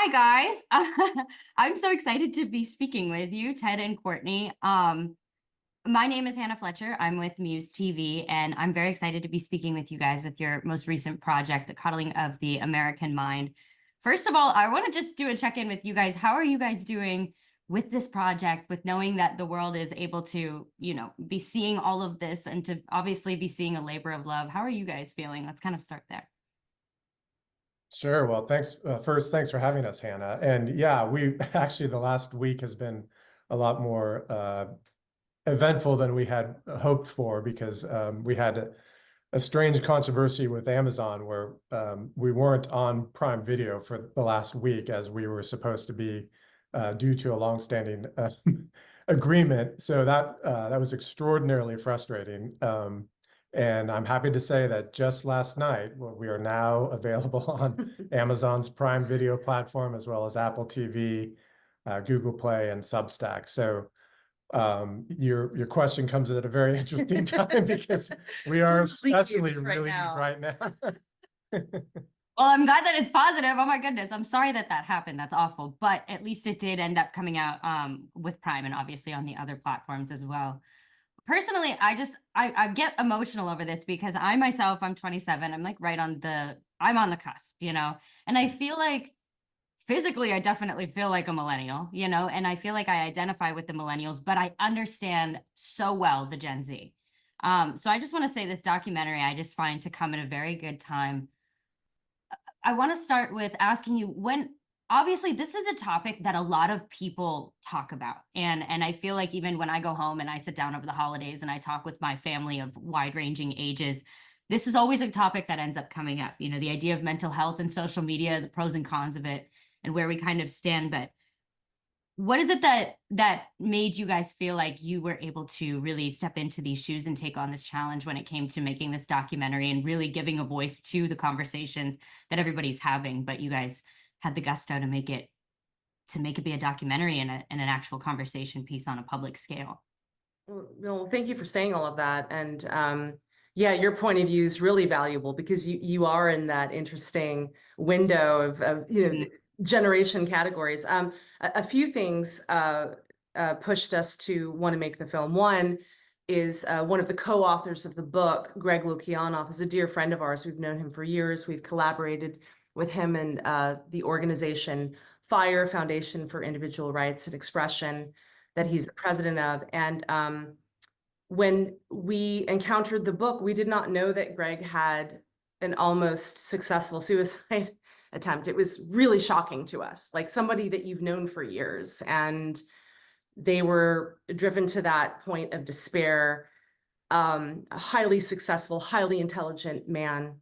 Hi guys. I'm so excited to be speaking with you, Ted and Courtney. My name is Hannah Fletcher. I'm with MUSE TV, and I'm very excited to be speaking with you guys with your most recent project, The Coddling of the American Mind. First of all, I want to just do a check-in with you guys. How are you guys doing with this project, with knowing that the world is able to, be seeing all of this and to obviously be seeing a labor of love? How are you guys feeling? Let's kind of start there. Sure. Well, thanks. First, thanks for having us, Hannah. And yeah, we actually, the last week has been a lot more eventful than we had hoped for, because we had a strange controversy with Amazon where we weren't on Prime Video for the last week as we were supposed to be, due to a longstanding agreement. So that was extraordinarily frustrating. And I'm happy to say that just last night, we are now available on Amazon's Prime Video platform, as well as Apple TV, Google Play, and Substack. So your question comes at a very interesting time because we are especially really right now. Well, I'm glad that it's positive. Oh my goodness. I'm sorry that that happened. That's awful. But at least it did end up coming out with Prime and obviously on the other platforms as well. Personally, I get emotional over this because I'm 27. I'm like I'm on the cusp, and I feel like physically, I definitely feel like a millennial, and I feel like I identify with the millennials, but I understand so well the Gen Z. So I just want to say this documentary, I just find to come at a very good time. I want to start with asking you obviously this is a topic that a lot of people talk about. And I feel like even when I go home and I sit down over the holidays and I talk with my family of wide ranging ages, this is always a topic that ends up coming up, the idea of mental health and social media, the pros and cons of it and where we kind of stand. But what is it that made you guys feel like you were able to really step into these shoes and take on this challenge when it came to making this documentary and really giving a voice to the conversations that everybody's having, but you guys had the gusto to make it be a documentary and an actual conversation piece on a public scale? Well, thank you for saying all of that. And yeah, your point of view is really valuable because you are in that interesting window of generation categories. A few things pushed us to want to make the film. One is one of the co-authors of the book, Greg Lukianoff, is a dear friend of ours. We've known him for years. We've collaborated with him and the organization FIRE, Foundation for Individual Rights and Expression, that he's the president of. And when we encountered the book, we did not know that Greg had an almost successful suicide attempt. It was really shocking to us, like somebody that you've known for years, and they were driven to that point of despair. A highly successful, highly intelligent man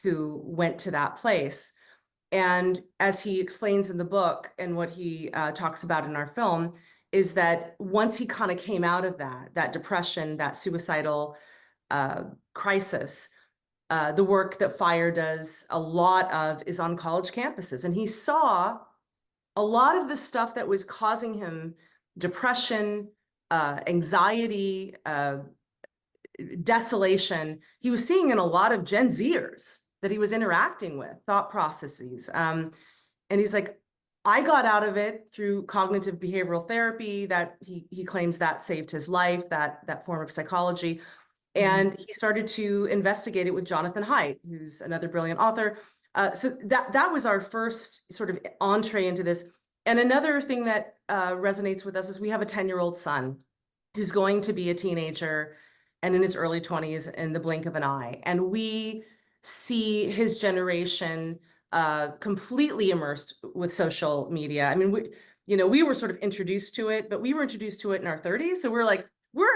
who went to that place. And as he explains in the book and what he talks about in our film, is that once he kind of came out of that depression, that suicidal crisis, the work that FIRE does a lot of is on college campuses. And he saw a lot of the stuff that was causing him depression, anxiety, desolation. He was seeing in a lot of Gen Zers that he was interacting with, thought processes. And he's like, I got out of it through cognitive behavioral therapy, that he claims that saved his life, that form of psychology. And he started to investigate it with Jonathan Haidt, who's another brilliant author. So that was our first sort of entree into this. And another thing that resonates with us is we have a 10-year-old son who's going to be a teenager and in his early 20s in the blink of an eye. And we see his generation completely immersed with social media. I mean, we were sort of introduced to it, but we were introduced to it in our 30s. So we're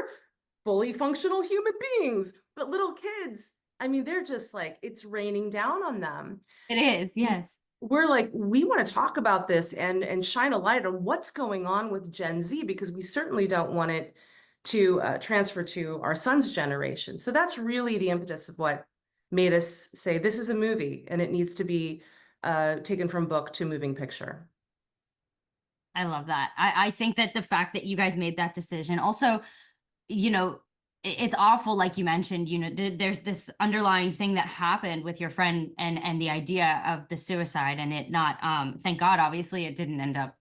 fully functional human beings, but little kids, I mean, they're just like, it's raining down on them. It is, yes. We're like, we want to talk about this and shine a light on what's going on with Gen Z, because we certainly don't want it to transfer to our son's generation. So that's really the impetus of what made us say, this is a movie and it needs to be taken from book to moving picture. I love that. I think that the fact that you guys made that decision also, it's awful, like you mentioned, you know, there's this underlying thing that happened with your friend and the idea of the suicide, and it not, thank God, obviously it didn't end up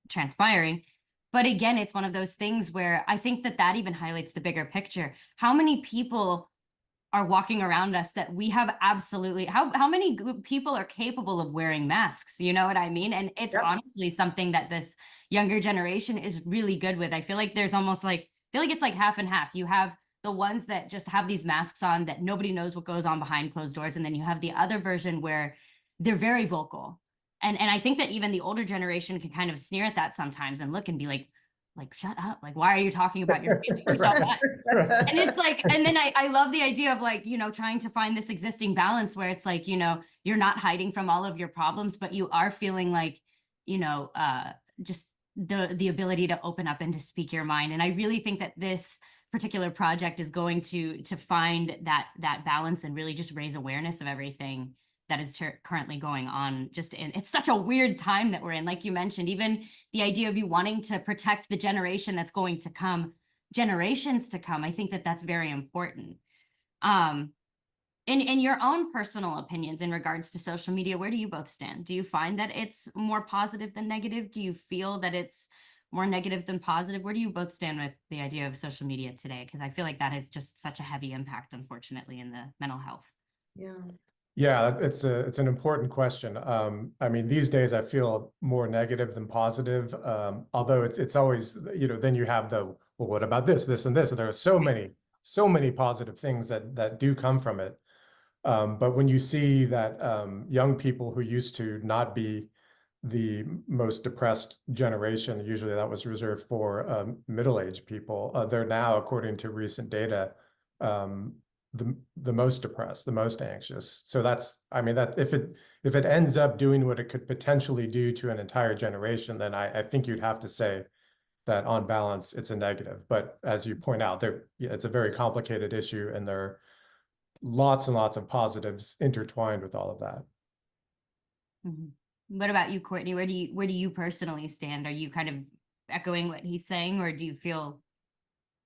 transpiring. But again, it's one of those things where I think that even highlights the bigger picture. How many people are walking around us that we have absolutely, how many people are capable of wearing masks? You know what I mean? And it's Yep. honestly something that this younger generation is really good with. I feel like there's almost like, I feel like it's like half and half. You have the ones that just have these masks on that nobody knows what goes on behind closed doors. And then you have the other version where they're very vocal. And I think that even the older generation can kind of sneer at that sometimes and look and be like, shut up. Like, why are you talking about your feelings so much? And it's like, and then I love the idea of like, you know, trying to find this existing balance where it's like, you know, you're not hiding from all of your problems, but you are feeling like, you know, just the ability to open up and to speak your mind. And I really think that this particular project is going to find that balance and really just raise awareness of everything that is currently going on. Just in, it's such a weird time that we're in. Like you mentioned, even the idea of you wanting to protect the generation that's going to come, generations to come. I think that that's very important. In your own personal opinions in regards to social media, where do you both stand? Do you find that it's more positive than negative? Do you feel that it's more negative than positive? Where do you both stand with the idea of social media today? Because I feel like that has just such a heavy impact, unfortunately, in the mental health. Yeah. Yeah, it's an important question. I mean, these days I feel more negative than positive. Although it's always, you know, then you have the, well, what about this, this, and this? And there are so many positive things that do come from it. But when you see that young people who used to not be the most depressed generation, usually that was reserved for middle-aged people, they're now, according to recent data, the most depressed, the most anxious. So that's, I mean, that if it ends up doing what it could potentially do to an entire generation, then I think you'd have to say that on balance, it's a negative. But as you point out, it's a very complicated issue, and there are lots and lots of positives intertwined with all of that. Mm-hmm. What about you, Courtney? Where do you personally stand? Are you kind of echoing what he's saying, or do you feel,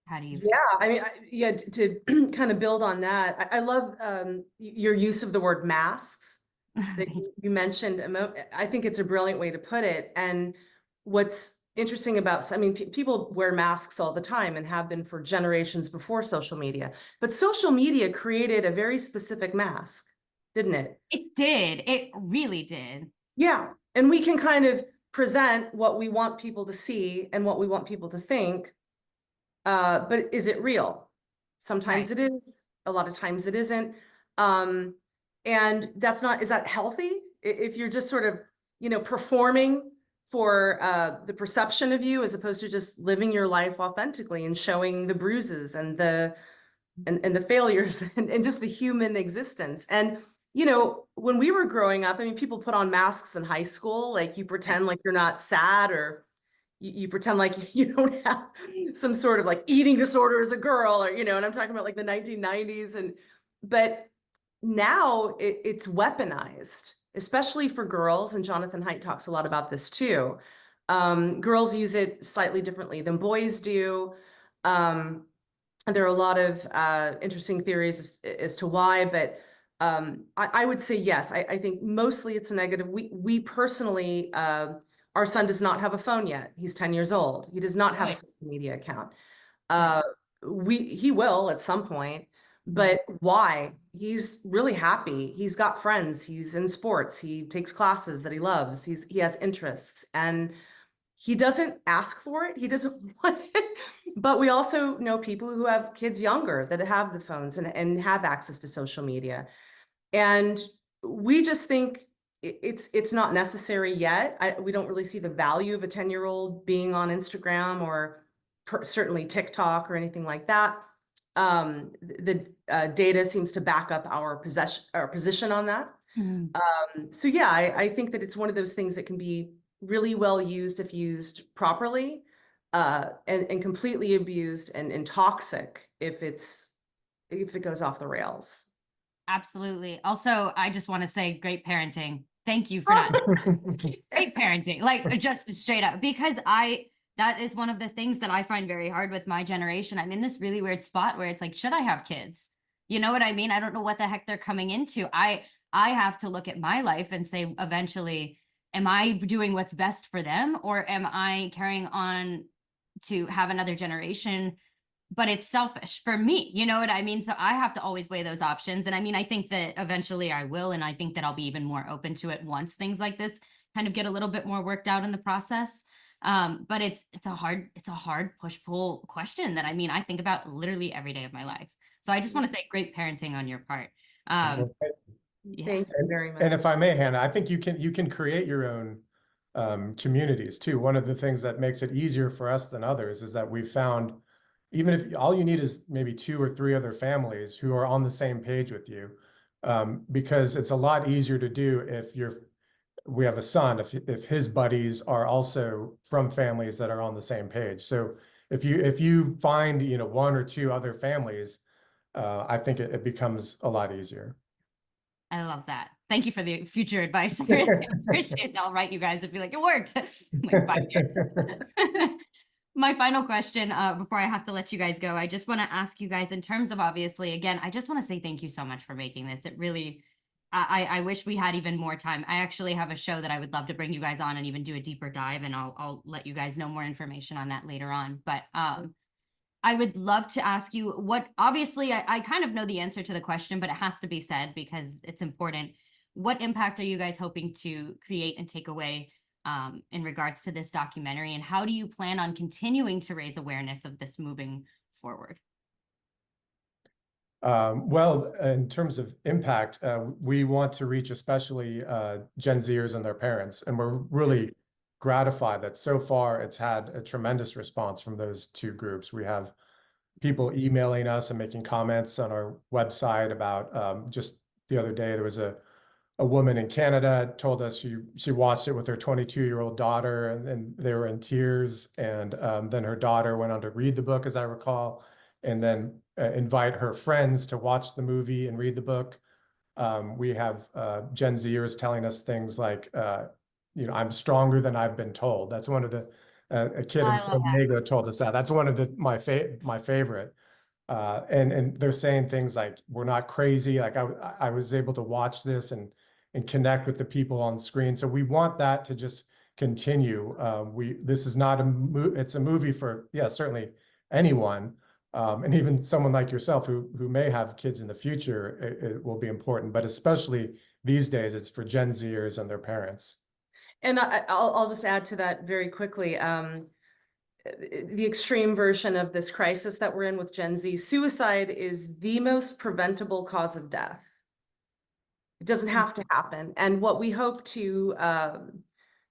how do you feel? Yeah, I mean, to kind of build on that, I love your use of the word masks that you mentioned. I think it's a brilliant way to put it. And what's interesting about, I mean, people wear masks all the time and have been for generations before social media, but social media created a very specific mask, didn't it? It did. It really did. Yeah. And we can kind of present what we want people to see and what we want people to think. But is it real? Sometimes Right. it is, a lot of times it isn't. And is that healthy? If you're just sort of, you know, performing for the perception of you as opposed to just living your life authentically and showing the bruises and the failures and just the human existence. And, you know, when we were growing up, I mean, people put on masks in high school, like you pretend like you're not sad, or you pretend like you don't have some sort of like eating disorder as a girl, or, you know, and I'm talking about like the 1990s. But now it's weaponized, especially for girls. And Jonathan Haidt talks a lot about this too. Girls use it slightly differently than boys do. There are a lot of interesting theories as to why, but I would say yes. I think mostly it's a negative. We personally, our son does not have a phone yet. He's 10 years old. He does not have a social media account. He will at some point, but why? He's really happy. He's got friends. He's in sports. He takes classes that he loves. He has interests, and he doesn't ask for it. He doesn't want it. But we also know people who have kids younger that have the phones and have access to social media. And we just think it's not necessary yet. We don't really see the value of a 10-year-old being on Instagram or certainly TikTok or anything like that. The data seems to back up our position on that. So yeah, I think that it's one of those things that can be really well used if used properly, and completely abused and toxic if it goes off the rails. Absolutely. Also, I just want to say great parenting. Thank you for that. Great parenting, like just straight up, because that is one of the things that I find very hard with my generation. I'm in this really weird spot where it's like, should I have kids? You know what I mean? I don't know what the heck they're coming into. I have to look at my life and say, eventually, am I doing what's best for them, or am I carrying on to have another generation, but it's selfish for me? You know what I mean? So I have to always weigh those options. And I mean, I think that eventually I will, and I think that I'll be even more open to it once things like this kind of get a little bit more worked out in the process. But it's a hard push-pull question that, I mean, I think about literally every day of my life. So I just want to say great parenting on your part. Yeah. Thank you very much. And if I may, Hannah, I think you can create your own communities too. One of the things that makes it easier for us than others is that we've found, even if all you need is maybe 2 or 3 other families who are on the same page with you, because it's a lot easier to do if we have a son, if his buddies are also from families that are on the same page. So if you find, 1 or 2 other families, I think it becomes a lot easier. I love that. Thank you for the future advice. I really appreciate it. I'll write you guys and be like, it worked. Like 5 years. My final question, before I have to let you guys go, I just want to ask you guys, in terms of, obviously, again, I just want to say thank you so much for making this. It really, I wish we had even more time. I actually have a show that I would love to bring you guys on and even do a deeper dive, and I'll let you guys know more information on that later on. But I would love to ask you what, obviously, I kind of know the answer to the question, but it has to be said because it's important. What impact are you guys hoping to create and take away in regards to this documentary? And how do you plan on continuing to raise awareness of this moving forward? Well, in terms of impact, we want to reach especially Gen Zers and their parents. And we're really gratified that so far it's had a tremendous response from those 2 groups. We have people emailing us and making comments on our website about, just the other day, there was a woman in Canada told us she watched it with her 22-year-old daughter, and they were in tears. And then her daughter went on to read the book, as I recall, and then invite her friends to watch the movie and read the book. We have Gen Zers telling us things like, I'm stronger than I've been told. That's one of the, a kid in San Diego told us that. That's one of my favorite. And they're saying things like, we're not crazy. Like I was able to watch this and connect with the people on screen. So we want that to just continue. This is not it's a movie for, certainly anyone. And even someone like yourself who may have kids in the future, it will be important, but especially these days, it's for Gen Zers and their parents. And I'll just add to that very quickly. The extreme version of this crisis that we're in with Gen Z, suicide is the most preventable cause of death. It doesn't have to happen. And what we hope to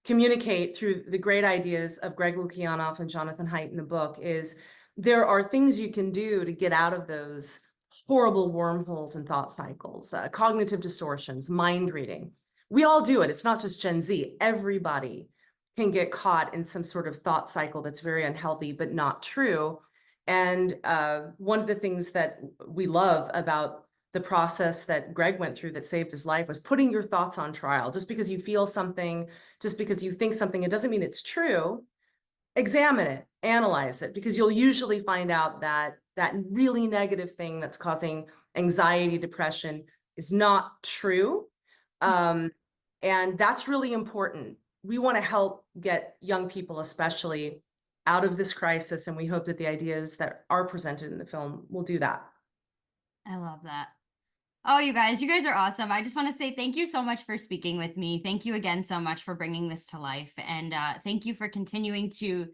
communicate through the great ideas of Greg Lukianoff and Jonathan Haidt in the book is there are things you can do to get out of those horrible wormholes and thought cycles, cognitive distortions, mind reading. We all do it. It's not just Gen Z. Everybody can get caught in some sort of thought cycle that's very unhealthy, but not true. And one of the things that we love about the process that Greg went through that saved his life was putting your thoughts on trial. Just because you feel something, just because you think something, it doesn't mean it's true. Examine it, analyze it, because you'll usually find out that that really negative thing that's causing anxiety, depression is not true. And that's really important. We want to help get young people, especially, out of this crisis. And we hope that the ideas that are presented in the film will do that. I love that. Oh, you guys are awesome. I just want to say thank you so much for speaking with me. Thank you again so much for bringing this to life. And thank you for continuing to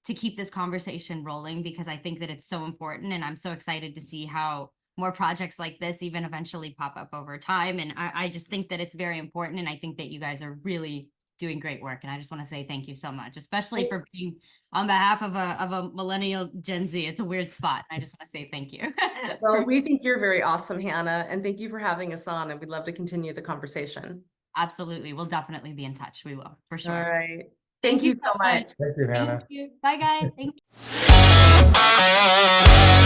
keep this conversation rolling, because I think that it's so important. And I'm so excited to see how more projects like this even eventually pop up over time. And I just think that it's very important. And I think that you guys are really doing great work. And I just want to say thank you so much, especially for being on behalf of a millennial Gen Z. It's a weird spot. I just want to say thank you. Well, we think you're very awesome, Hannah. And thank you for having us on. And we'd love to continue the conversation. Absolutely. We'll definitely be in touch. We will, for sure. All right. Thank you so much. Thank you, Hannah. Thank you. Bye, guys. Thank you.